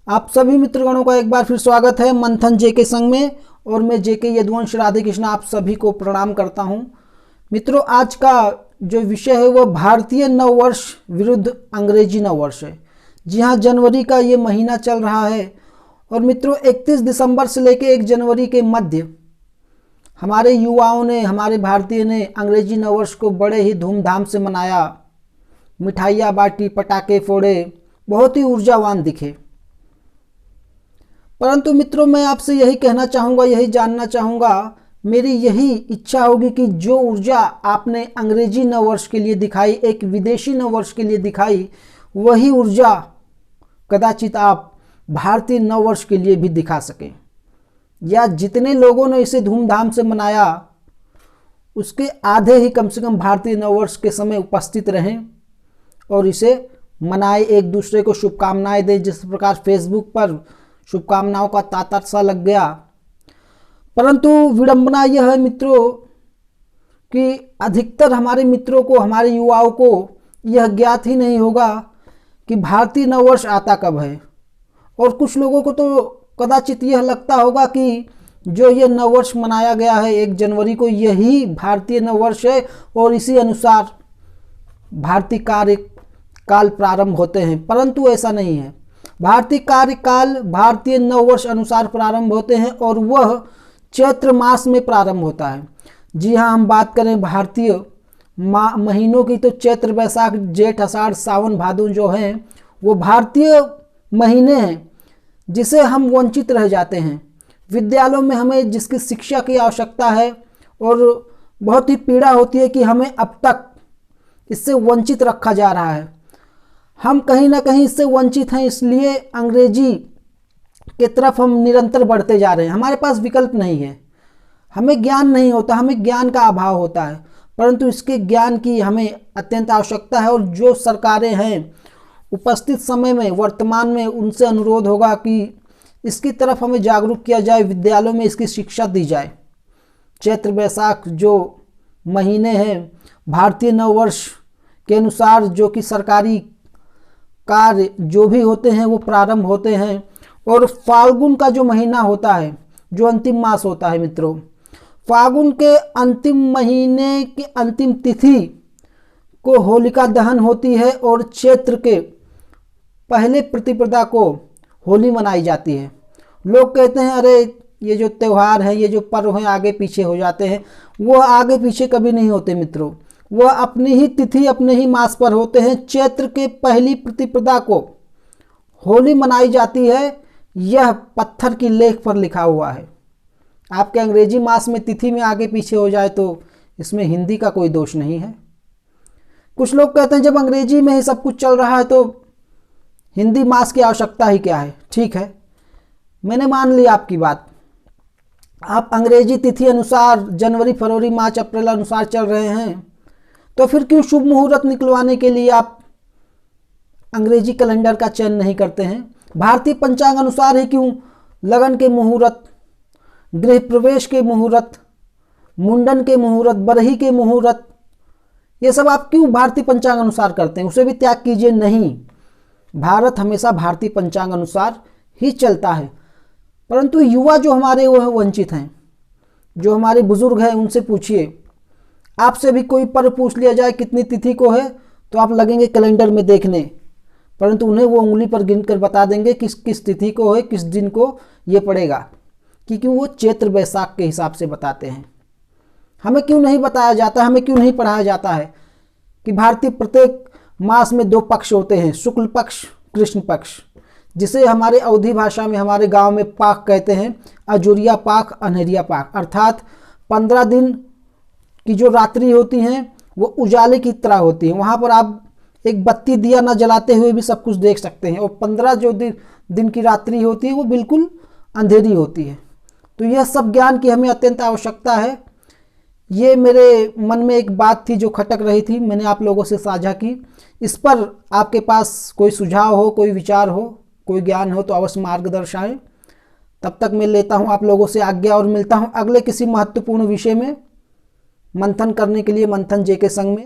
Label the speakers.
Speaker 1: आप सभी मित्रगणों का एक बार फिर स्वागत है मंथन जेके संघ में। और मैं जेके यदुवंश राधे कृष्ण आप सभी को प्रणाम करता हूं। मित्रों, आज का जो विषय है वह भारतीय नववर्ष विरुद्ध अंग्रेजी नववर्ष है। जी हाँ, जनवरी का ये महीना चल रहा है और मित्रों 31 दिसंबर से लेकर 1 जनवरी के मध्य हमारे युवाओं ने, हमारे भारतीय ने अंग्रेजी नववर्ष को बड़े ही धूमधाम से मनाया। मिठाइयाँ बांटी, पटाखे फोड़े, बहुत ही ऊर्जावान दिखे। परंतु मित्रों, मैं आपसे यही कहना चाहूँगा, यही जानना चाहूँगा, मेरी यही इच्छा होगी कि जो ऊर्जा आपने अंग्रेजी नववर्ष के लिए दिखाई, एक विदेशी नववर्ष के लिए दिखाई, वही ऊर्जा कदाचित आप भारतीय नववर्ष के लिए भी दिखा सकें। या जितने लोगों ने इसे धूमधाम से मनाया उसके आधे ही कम से कम भारतीय नववर्ष के समय उपस्थित रहें और इसे मनाए, एक दूसरे को शुभकामनाएं दें। जिस प्रकार फेसबुक पर शुभकामनाओं का तांता सा लग गया। परंतु विडंबना यह है मित्रों कि अधिकतर हमारे मित्रों को, हमारे युवाओं को यह ज्ञात ही नहीं होगा कि भारतीय नववर्ष आता कब है। और कुछ लोगों को तो कदाचित यह लगता होगा कि जो ये नववर्ष मनाया गया है 1 जनवरी को, यही भारतीय नववर्ष है और इसी अनुसार भारतीय कार्यकाल प्रारंभ होते हैं। परंतु ऐसा नहीं है। भारतीय कार्यकाल भारतीय नववर्ष अनुसार प्रारंभ होते हैं और वह चैत्र मास में प्रारंभ होता है। जी हाँ, हम बात करें भारतीय महीनों की तो चैत्र, बैसाख, जेठ, आषाढ़, सावन, भादो जो हैं वो भारतीय महीने हैं जिसे हम वंचित रह जाते हैं। विद्यालयों में हमें जिसकी शिक्षा की आवश्यकता है और बहुत ही पीड़ा होती है कि हमें अब तक इससे वंचित रखा जा रहा है। हम कहीं ना कहीं इससे वंचित हैं, इसलिए अंग्रेजी के तरफ हम निरंतर बढ़ते जा रहे हैं। हमारे पास विकल्प नहीं है, हमें ज्ञान नहीं होता, हमें ज्ञान का अभाव होता है। परंतु इसके ज्ञान की हमें अत्यंत आवश्यकता है और जो सरकारें हैं उपस्थित समय में, वर्तमान में, उनसे अनुरोध होगा कि इसकी तरफ हमें जागरूक किया जाए, विद्यालयों में इसकी शिक्षा दी जाए। चैत्र बैसाख जो महीने हैं भारतीय नववर्ष के अनुसार, जो कि सरकारी कार्य जो भी होते हैं वो प्रारंभ होते हैं। और फाल्गुन का जो महीना होता है, जो अंतिम मास होता है मित्रों, फाल्गुन के अंतिम महीने की अंतिम तिथि को होलिका दहन होती है और चैत्र के पहले प्रतिपदा को होली मनाई जाती है। लोग कहते हैं अरे ये जो त्यौहार है, ये जो पर्व हैं आगे पीछे हो जाते हैं। वो आगे पीछे कभी नहीं होते मित्रों, वह अपनी ही तिथि, अपने ही मास पर होते हैं। चैत्र के पहली प्रतिपदा को होली मनाई जाती है, यह पत्थर की लेख पर लिखा हुआ है। आपके अंग्रेजी मास में तिथि में आगे पीछे हो जाए तो इसमें हिंदी का कोई दोष नहीं है। कुछ लोग कहते हैं जब अंग्रेजी में ही सब कुछ चल रहा है तो हिंदी मास की आवश्यकता ही क्या है। ठीक है, मैंने मान लिया आपकी बात। आप अंग्रेजी तिथि अनुसार जनवरी, फरवरी, मार्च, अप्रैल अनुसार चल रहे हैं, तो फिर क्यों शुभ मुहूर्त निकलवाने के लिए आप अंग्रेजी कैलेंडर का चयन नहीं करते हैं? भारतीय पंचांग अनुसार ही क्यों लगन के मुहूर्त, गृह प्रवेश के मुहूर्त, मुंडन के मुहूर्त, बरही के मुहूर्त, ये सब आप क्यों भारतीय पंचांग अनुसार करते हैं? उसे भी त्याग कीजिए। नहीं, भारत हमेशा भारतीय पंचांग अनुसार ही चलता है। परंतु युवा जो हमारे वो हैं वंचित हैं। जो हमारे बुजुर्ग हैं उनसे पूछिए, आपसे भी कोई पर्व पूछ लिया जाए कितनी तिथि को है तो आप लगेंगे कैलेंडर में देखने, परंतु उन्हें वो उंगली पर गिनकर बता देंगे किस किस तिथि को है, किस दिन को ये पड़ेगा, क्योंकि वो चैत्र बैसाख के हिसाब से बताते हैं। हमें क्यों नहीं बताया जाता, हमें क्यों नहीं पढ़ाया जाता है कि भारतीय प्रत्येक मास में 2 पक्ष होते हैं, शुक्ल पक्ष, कृष्ण पक्ष, जिसे हमारे अवधी भाषा में, हमारे गांव में पाक कहते हैं। अजूरिया पाक, अनहरिया पाक, अर्थात 15 दिन की जो रात्रि होती हैं वो उजाले की तरह होती है। वहाँ पर आप एक बत्ती दिया ना जलाते हुए भी सब कुछ देख सकते हैं। और 15 जो दिन की रात्रि होती है वो बिल्कुल अंधेरी होती है। तो यह सब ज्ञान की हमें अत्यंत आवश्यकता है। ये मेरे मन में एक बात थी जो खटक रही थी, मैंने आप लोगों से साझा की। इस पर आपके पास कोई सुझाव हो, कोई विचार हो, कोई ज्ञान हो तो अवश्य मार्गदर्शाएं। तब तक मैं लेता हूं आप लोगों से आज्ञा और मिलता हूं अगले किसी महत्वपूर्ण विषय में मंथन करने के लिए मंथन जेके संघ में।